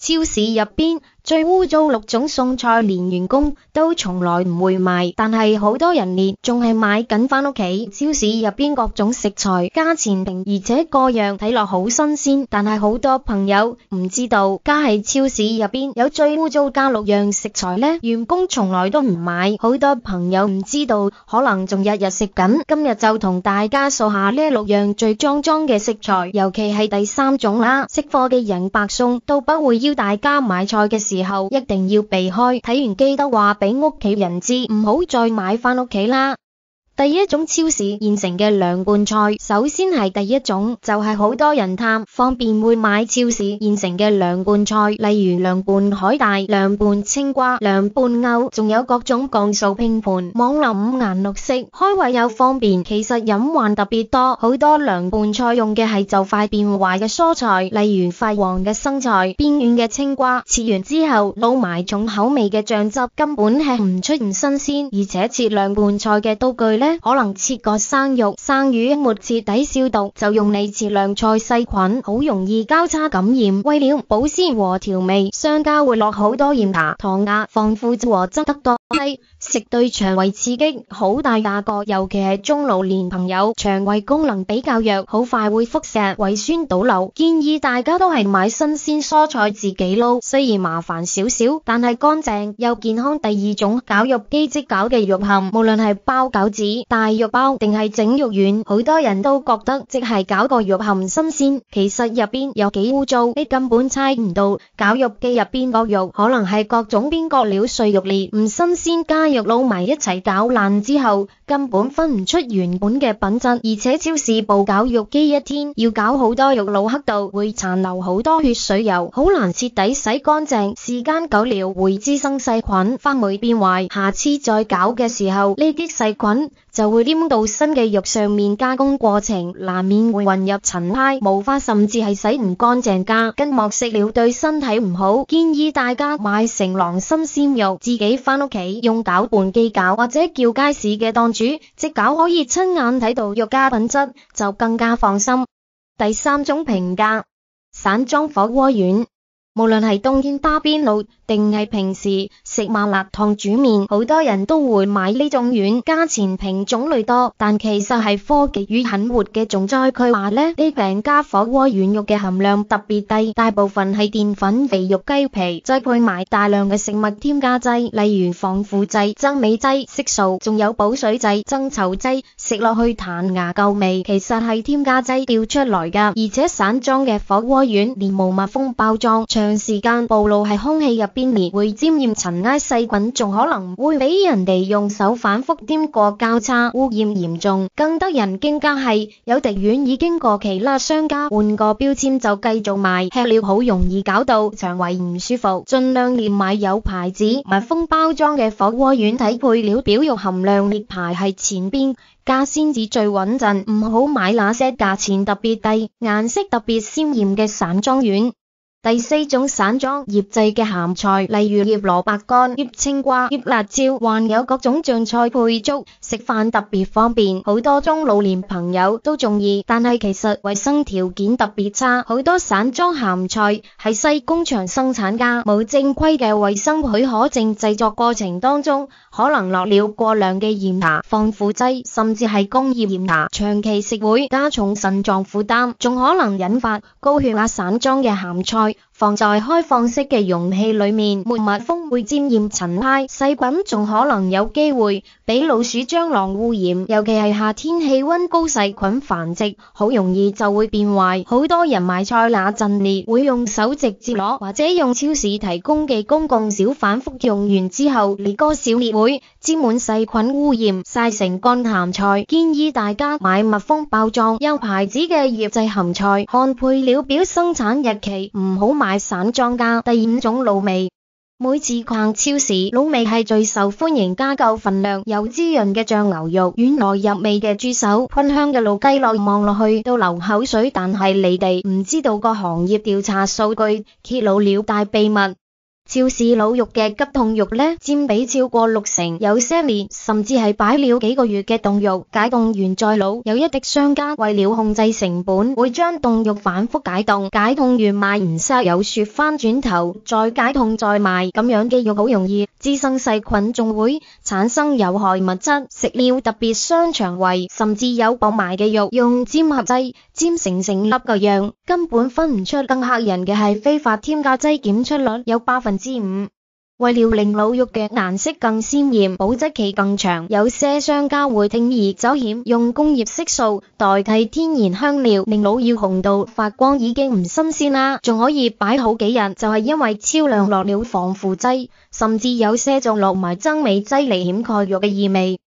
超市入邊最污糟6種餸菜，連員工都從來唔會買，但係好多人連仲係買緊返屋企。超市入邊各種食材價錢平，而且個樣睇落好新鮮，但係好多朋友唔知道，家喺超市入邊有最污糟加6樣食材呢，員工從來都唔買。好多朋友唔知道，可能仲日日食緊。今日就同大家數下呢6樣最髒嘅食材，尤其係第3種啦。識貨嘅人白餸都不會邀大家買菜嘅時候一定要避開，睇完記得話俾屋企人知，唔好再買返屋企啦。第一種超市現成嘅涼拌菜，首先係第一種，就係好多人貪方便會買超市現成嘅涼拌菜，例如涼拌海帶、涼拌青瓜、涼拌牛，仲有各種降數拼盤，網林5顏6色，開胃又方便。其實隱患特別多，好多涼拌菜用嘅係就快變壞嘅蔬菜，例如發黃嘅生菜、變軟嘅青瓜，切完之後撈埋重口味嘅醬汁，根本吃唔出唔新鮮。而且切涼拌菜嘅刀具呢，可能切割生肉、生魚沒徹底消毒，就用嚟切涼菜，細菌好容易交叉感染。為了保鮮和調味，商家會落好多鹽茶、糖壓、防腐劑和增得多低，食對腸胃刺激好大價格，尤其係中老年朋友，腸胃功能比較弱，好快會腹瀉、胃酸倒流。建議大家都係買新鮮蔬菜自己撈，雖然麻煩少少，但係乾淨又健康。第二種絞肉機即絞嘅肉餡，無論係包餃子、大肉包定係整肉丸，好多人都覺得即係絞個肉餡新鮮，其實入邊有幾污糟，你根本猜唔到。絞肉機入邊個肉可能係各種邊角料碎肉裂，唔新鮮，加肉撈埋一齊攪爛之後，根本分唔出原本嘅品質。而且超市部絞肉機一天要絞好多肉，老黑度會殘留好多血水油，好難徹底洗乾淨，時間久了會滋生細菌，發霉變壞。下次再絞嘅時候，呢啲細菌就會黏到新嘅肉上面，加工過程難免會混入塵埃、毛髮，甚至係洗唔乾淨㗎，跟莫食了對身體唔好。建議大家買成狼新鮮肉，自己返屋企用攪拌機攪，或者叫街市嘅檔主即攪，可以親眼睇到肉家品質，就更加放心。第3種評價，散裝火鍋丸。無論係冬天打邊爐定係平時食麻辣燙煮麵，好多人都會買呢種丸，價錢平種類多，但其實係科技與很活嘅重災區。話呢餅家火鍋丸肉嘅含量特別低，大部分係澱粉、肥肉、雞皮，再配埋大量嘅食物添加劑，例如防腐劑、增味劑、色素，仲有補水劑、增稠劑，食落去彈牙夠味，其實係添加劑調出來㗎。而且散裝嘅火鍋丸連無密封包裝，長時間暴露喺空氣入邊連會沾染塵埃細菌，仲可能會俾人哋用手反覆掂過交叉，污染嚴重。更得人驚嘅係，有啲丸已經過期啦，商家換個標籤就繼續賣，吃了好容易搞到腸胃唔舒服。盡量連買有牌子、密封包裝嘅火鍋丸，睇配料表，肉含量列排喺前邊，價先至最穩陣，唔好買那些價錢特別低、顏色特別鮮豔嘅散裝丸。第4種散裝醃製嘅鹹菜，例如醃蘿蔔乾、醃青瓜、醃辣椒，還有各種醬菜配粥，食飯特別方便，好多中老年朋友都中意。但係其實衛生條件特別差，好多散裝鹹菜係細工場生產㗎，冇正規嘅衛生許可證，製作過程當中可能落了過量嘅鹽茶、防腐劑，甚至係工業鹽茶，長期食會加重腎臟負擔，仲可能引發高血壓。散裝嘅鹹菜放在開放式嘅容器裏面，沒密封會沾染塵埃，細菌仲可能有機會俾老鼠、蟑螂污染。尤其係夏天氣溫高，細菌繁殖，好容易就會變壞。好多人買菜那陣列會用手直接攞，或者用超市提供嘅公共小反覆用完之後，列個小列會沾滿細菌污染，曬成乾鹹菜。建議大家買密封包裝、有牌子嘅醃製鹹菜，看配料表、生產日期，唔好買散裝㗎。第5種滷味，每次逛超市，滷味係最受歡迎，加夠份量又滋潤嘅醬牛肉，軟來入味嘅豬手，噴香嘅滷雞樂，望落去都流口水。但係你哋唔知道個行業調查數據揭露了大秘密。超市滷肉嘅急凍肉呢，佔比超過60%，有些年甚至係擺了幾個月嘅凍肉，解凍完再滷。有一啲商家為了控制成本，會將凍肉反覆解凍，解凍完賣唔晒又雪翻轉頭，再解凍再賣，咁樣嘅肉好容易滋生細菌，仲會產生有害物質，食了特別傷腸胃，甚至有薄賣嘅肉用粘合劑粘成粒個樣，根本分唔出。更嚇人嘅係非法添加劑檢出率有5%。為了令滷肉嘅顏色更鮮豔，保質期更長，有些商家會鋌而走險，用工業色素代替天然香料，令滷肉紅到發光，已經唔新鮮啦，仲可以擺好幾日，就係因為超量落了防腐劑，甚至有些仲落埋增味劑嚟掩蓋肉嘅異味。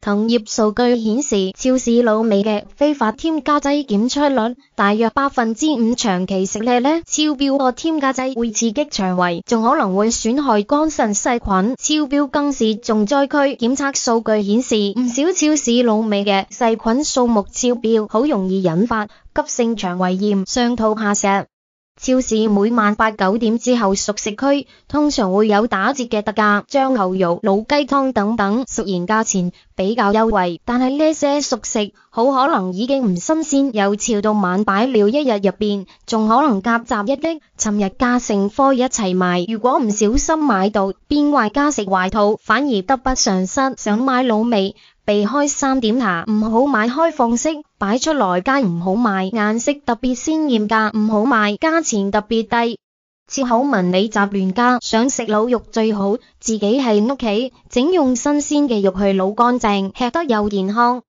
同業數據顯示，超市滷味嘅非法添加劑檢出率大約5%，長期食呢超標個添加劑會刺激腸胃，仲可能會損害肝腎細菌。超標更是重災區。檢測數據顯示，唔少超市滷味嘅細菌數目超標，好容易引發急性腸胃炎、上吐下瀉。超市每晚8、9點之後，熟食區通常會有打折嘅特價，將牛肉、老雞湯等等，雖然價錢比較優惠，但係呢些熟食好可能已經唔新鮮，由朝到晚擺了一日入邊，仲可能夾雜一啲尋日加成貨一齊賣。如果唔小心買到，變壞家食壞肚，反而得不償失。想買滷味，避開3點下，唔好買開放式，擺出來街唔好賣，顏色特別鮮豔㗎唔好賣，價錢特別低。切口紋理雜亂家，想食滷肉最好自己喺屋企整，用新鮮嘅肉去滷乾淨，吃得又健康。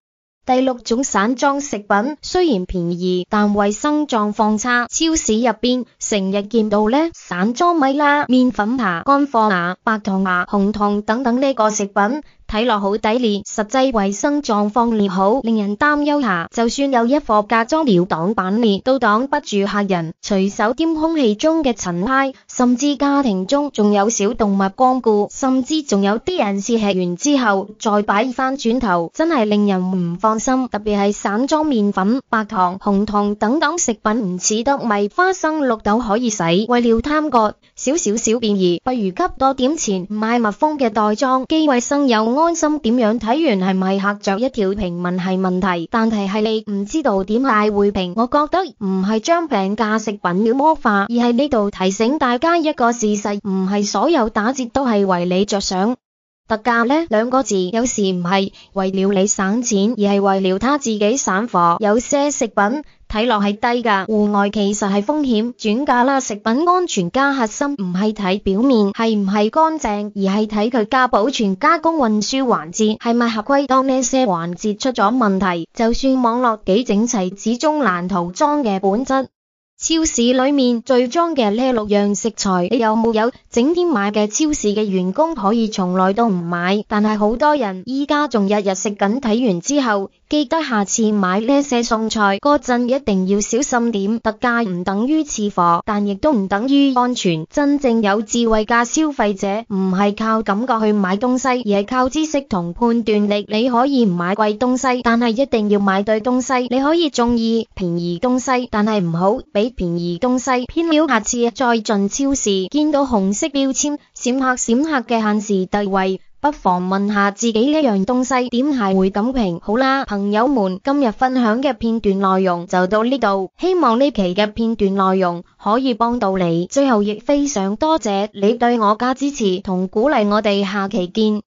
第6種散裝食品，雖然便宜，但衛生狀況差。超市入邊成日見到呢散裝米啦、麵粉芽、乾貨芽、白糖芽、紅糖等等呢個食品，睇落好抵烈，實際衛生狀況良好，令人擔憂下。就算有一貨架裝了擋板裂，都擋不住客人隨手掂空氣中嘅塵埃，甚至家庭中仲有小動物光顧，甚至仲有啲人是吃完之後再擺翻轉頭，真係令人唔放心。特別係散裝麵粉、白糖、紅糖等等食品，唔似得米、花生、綠豆可以洗。為了貪個小便宜，不如給多點錢買密封嘅袋裝，既衛生又安心。點樣睇完係咪嚇着一跳評論係問題？但係你唔知道點解會評。我覺得唔係將平價食品妖魔化，而係呢度提醒大家一個事實，唔係所有打折都係為你着想。特價呢2個字有時唔係為了你省錢，而係為了他自己散貨。有些食品睇落係低價，戶外其實係風險轉嫁啦。食品安全加核心唔係睇表面係唔係乾淨，而係睇佢加保存、加工、運輸環節係咪合規。當呢些環節出咗問題，就算網絡幾整齊，始終難逃髒嘅本質。超市裏面最髒嘅呢6樣食材，你有冇整天買嘅？超市嘅員工可以從來都唔買，但係好多人依家仲日日食緊，睇完之後記得下次買呢些餸菜嗰陣一定要小心點。特價唔等於次貨，但亦都唔等於安全。真正有智慧嘅消費者唔係靠感覺去買東西，而係靠知識同判斷力。你可以唔買貴東西，但係一定要買對東西。你可以中意便宜東西，但係唔好俾便宜東西偏了。下次再進超市見到紅色標籤閃客嘅限時特惠，不妨問下自己呢樣東西點係會咁評。好啦，朋友們，今日分享嘅片段內容就到呢度，希望呢期嘅片段內容可以幫到你。最後亦非常多謝你對我嘅支持同鼓勵，我哋下期見。